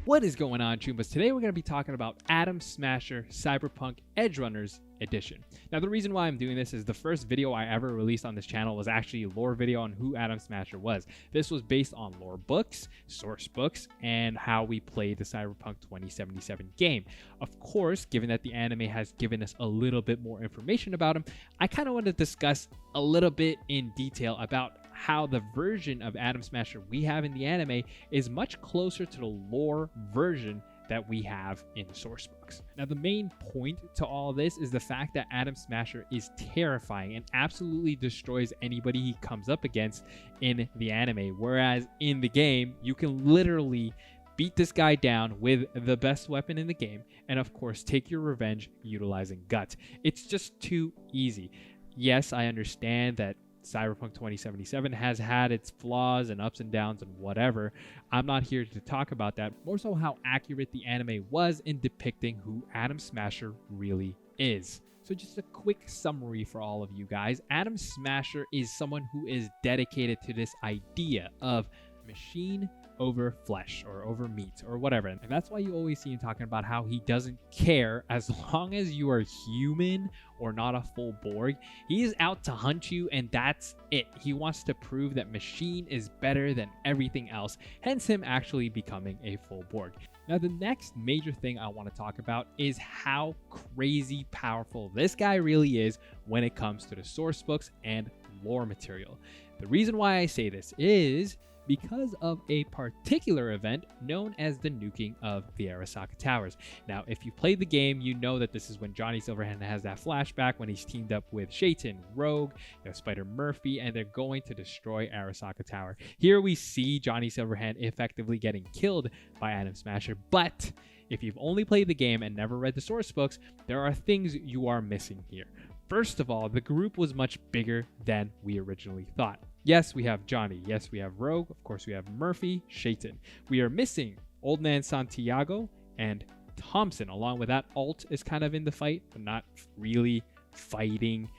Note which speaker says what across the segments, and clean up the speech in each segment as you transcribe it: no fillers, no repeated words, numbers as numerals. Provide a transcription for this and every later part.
Speaker 1: What is going on, choombas? Today we're going to be talking about Atom Smasher Cyberpunk Edgerunners edition. Now, the reason why I'm doing this is the first video I ever released on this channel was actually a lore video on who Atom Smasher was. This was based on lore books, source books, and how we played the Cyberpunk 2077 game. Of course, given that the anime has given us a little bit more information about him, I kind of want to discuss a little bit in detail about how the version of Atom Smasher we have in the anime is much closer to the lore version that we have in the source books. Now, the main point to all this is the fact that Atom Smasher is terrifying and absolutely destroys anybody he comes up against in the anime, whereas in the game, you can literally beat this guy down with the best weapon in the game, and of course, take your revenge utilizing guts. It's just too easy. Yes, I understand that Cyberpunk 2077 has had its flaws and ups and downs and whatever. I'm not here to talk about that. More so how accurate the anime was in depicting who Atom Smasher really is. So just a quick summary for all of you guys. Atom Smasher is someone who is dedicated to this idea of machine over flesh or over meat or whatever. And that's why you always see him talking about how he doesn't care as long as you are human or not a full Borg. He is out to hunt you, and that's it. He wants to prove that machine is better than everything else, hence him actually becoming a full Borg. Now, the next major thing I want to talk about is how crazy powerful this guy really is when it comes to the source books and lore material. The reason why I say this is because of a particular event known as the nuking of the Arasaka Towers. Now, if you played the game, you know that this is when Johnny Silverhand has that flashback when he's teamed up with Shaitan, Rogue, Spider Murphy, and they're going to destroy Arasaka Tower. Here we see Johnny Silverhand effectively getting killed by Atom Smasher, but if you've only played the game and never read the source books, there are things you are missing here. First of all, the group was much bigger than we originally thought. Yes, we have Johnny. Yes, we have Rogue. Of course, we have Murphy, Shaitan. We are missing Old Man Santiago and Thompson. Along with that, Alt is kind of in the fight, but not really fighting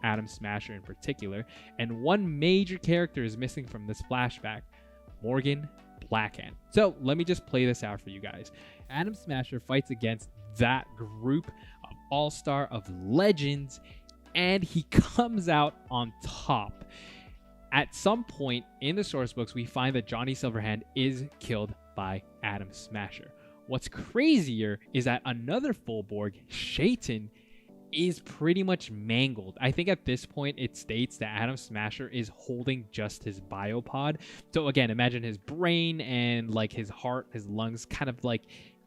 Speaker 1: Atom Smasher in particular. And one major character is missing from this flashback, Morgan Blackhand. So let me just play this out for you guys. Atom Smasher fights against that group of all-star, of legends, and he comes out on top. At some point in the source books, we find that Johnny Silverhand is killed by Atom Smasher. What's crazier is that another full Borg, Shaitan, is pretty much mangled. I think at this point it states that Atom Smasher is holding just his biopod. So again, imagine his brain and like his heart, his lungs, kind of like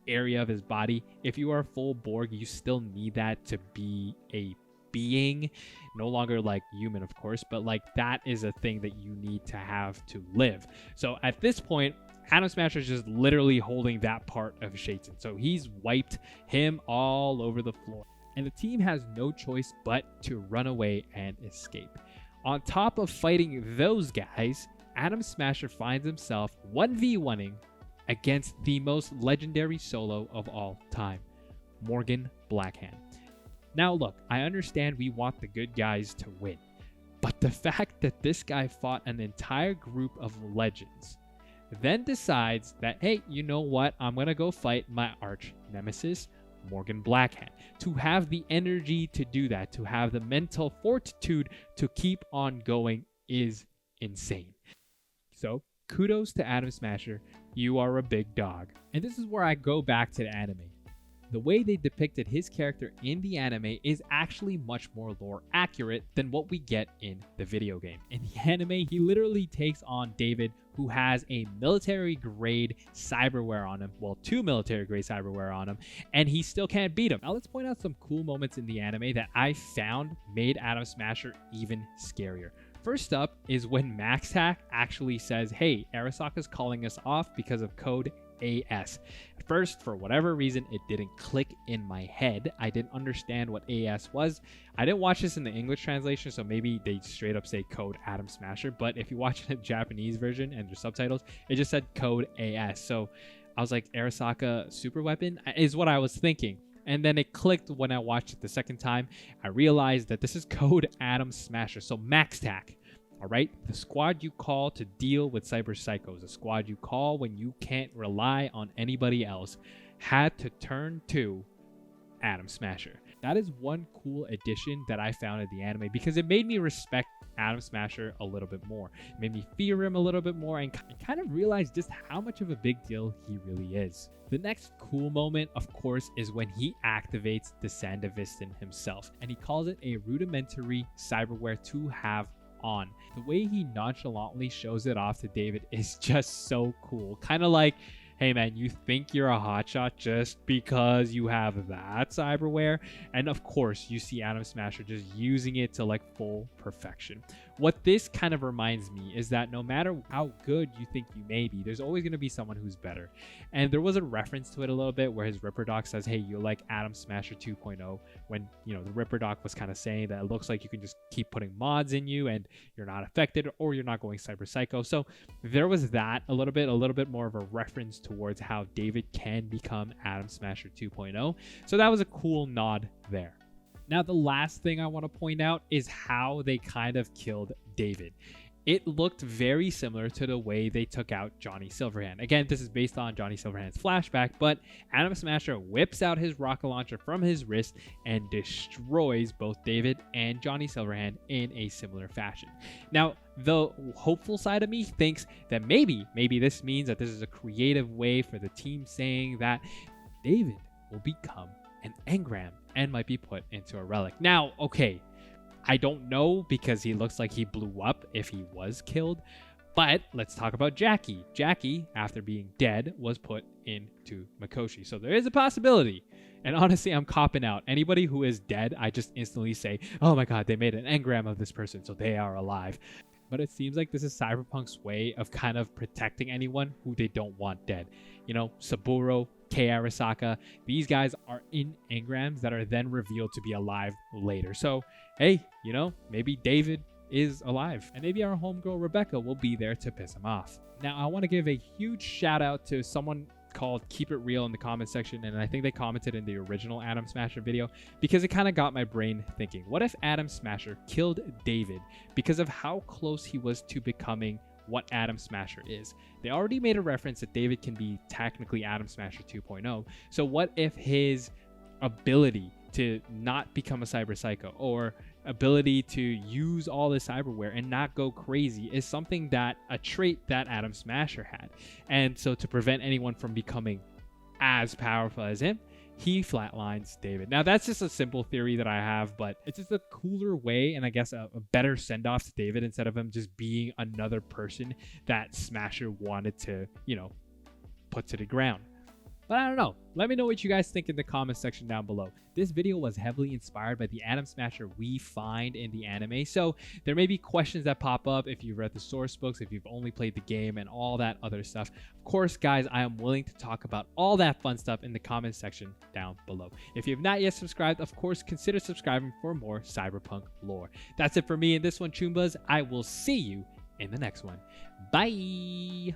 Speaker 1: area of his body. If you are a full Borg, you still need that to be a being, no longer like human, of course, but like that is a thing that you need to have to live. So at this point, Atom Smasher is just literally holding that part of Shaitan. So he's wiped him all over the floor. And the team has no choice but to run away and escape. On top of fighting those guys, Atom Smasher finds himself 1v1ing against the most legendary solo of all time, Morgan Blackhand. Now look, I understand we want the good guys to win, but the fact that this guy fought an entire group of legends, then decides that, hey, you know what, I'm gonna go fight my arch nemesis, Morgan Blackhand. To have the energy to do that, to have the mental fortitude to keep on going is insane. So kudos to Atom Smasher, you are a big dog. And this is where I go back to the anime. The way they depicted his character in the anime is actually much more lore accurate than what we get in the video game. In the anime, he literally takes on David, who has a military grade cyberware on him, well, 2 military grade cyberware on him, and he still can't beat him. Now let's point out some cool moments in the anime that I found made Atom Smasher even scarier. First up is when MaxTac actually says, hey, Arasaka's calling us off because of code AS. At first, for whatever reason, it didn't click in my head. I didn't understand what AS was. I didn't watch this in the English translation, so maybe they straight up say code Atom Smasher, but if you watch the Japanese version and the subtitles, it just said code AS. So I was like, Arasaka super weapon is what I was thinking. And then it clicked when I watched it the second time. I realized that this is code Atom Smasher. So MaxTac All right, the squad you call to deal with cyber psychos, the squad you call when you can't rely on anybody else, had to turn to Atom Smasher. That is one cool addition that I found in the anime because it made me respect Atom Smasher a little bit more. It made me fear him a little bit more and kind of realize just how much of a big deal he really is. The next cool moment, of course, is when he activates the Sandevistan himself, and he calls it a rudimentary cyberware to have on. The way he nonchalantly shows it off to David is just so cool. Kind of like, hey man, you think you're a hotshot just because you have that cyberware? And of course, you see Atom Smasher just using it to like full perfection. What this kind of reminds me is that no matter how good you think you may be, there's always going to be someone who's better. And there was a reference to it a little bit where his Ripper Doc says, hey, you're like Atom Smasher 2.0, when, you know, the Ripper Doc was kind of saying that it looks like you can just keep putting mods in you and you're not affected or you're not going cyber psycho. So there was that a little bit more of a reference towards how David can become Atom Smasher 2.0. So that was a cool nod there. Now, the last thing I want to point out is how they kind of killed David. It looked very similar to the way they took out Johnny Silverhand. Again, this is based on Johnny Silverhand's flashback, but Atom Smasher whips out his rocket launcher from his wrist and destroys both David and Johnny Silverhand in a similar fashion. Now, the hopeful side of me thinks that maybe this means that this is a creative way for the team saying that David will become an engram and might be put into a relic. Now, okay, I don't know because he looks like he blew up if he was killed, but let's talk about Jackie. Jackie, after being dead, was put into Mikoshi. So there is a possibility. And honestly, I'm copping out. Anybody who is dead, I just instantly say, oh my god, they made an engram of this person, so they are alive. But it seems like this is Cyberpunk's way of kind of protecting anyone who they don't want dead. You know, Saburo, Kei Arasaka, these guys are in engrams that are then revealed to be alive later. So, hey, you know, maybe David is alive. And maybe our homegirl Rebecca will be there to piss him off. Now, I want to give a huge shout out to someone called Keep It Real in the comment section, and I think they commented in the original Atom Smasher video because it kind of got my brain thinking, what if Atom Smasher killed David because of how close he was to becoming what Atom Smasher is? They already made a reference that David can be technically Atom Smasher 2.0, so what if his ability to not become a cyber psycho or ability to use all this cyberware and not go crazy is something that a trait that Atom Smasher had. And so to prevent anyone from becoming as powerful as him, he flatlines David. Now that's just a simple theory that I have, but it's just a cooler way and I guess a better send-off to David instead of him just being another person that Smasher wanted to, you know, put to the ground. But I don't know. Let me know what you guys think in the comment section down below. This video was heavily inspired by the Atom Smasher we find in the anime, so there may be questions that pop up if you've read the source books, if you've only played the game, and all that other stuff. Of course, guys, I am willing to talk about all that fun stuff in the comment section down below. If you have not yet subscribed, of course, consider subscribing for more Cyberpunk lore. That's it for me in this one, choombas. I will see you in the next one. Bye!